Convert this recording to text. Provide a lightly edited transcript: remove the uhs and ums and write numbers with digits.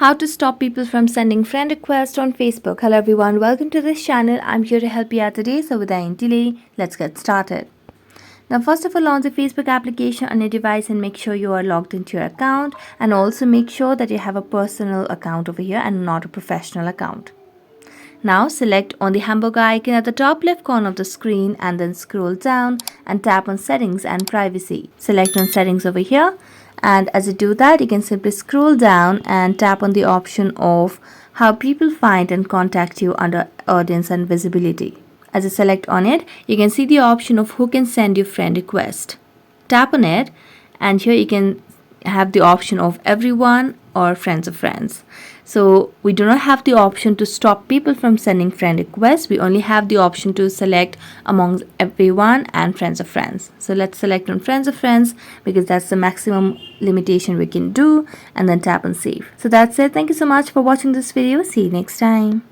How to stop people from sending friend requests on Facebook. Hello everyone, welcome to this channel. I'm here to help you out today. So without any delay, let's get started. Now first of all, launch the Facebook application on your device and make sure you are logged into your account, and also make sure that you have a personal account over here and not a professional account. Now select on the hamburger icon at the top left corner of the screen and then scroll down and tap on settings and privacy. Select on settings over here, and as you do that you can simply scroll down and tap on the option of how people find and contact you under audience and visibility. As you select on it, you can see the option of who can send you friend request. Tap on it and here you can have the option of everyone or friends of friends. So we do not have the option to stop people from sending friend requests. We only have the option to select amongst everyone and friends of friends. So let's select on friends of friends because that's the maximum limitation we can do, and then tap on save. So that's it. Thank you so much for watching this video. See you next time.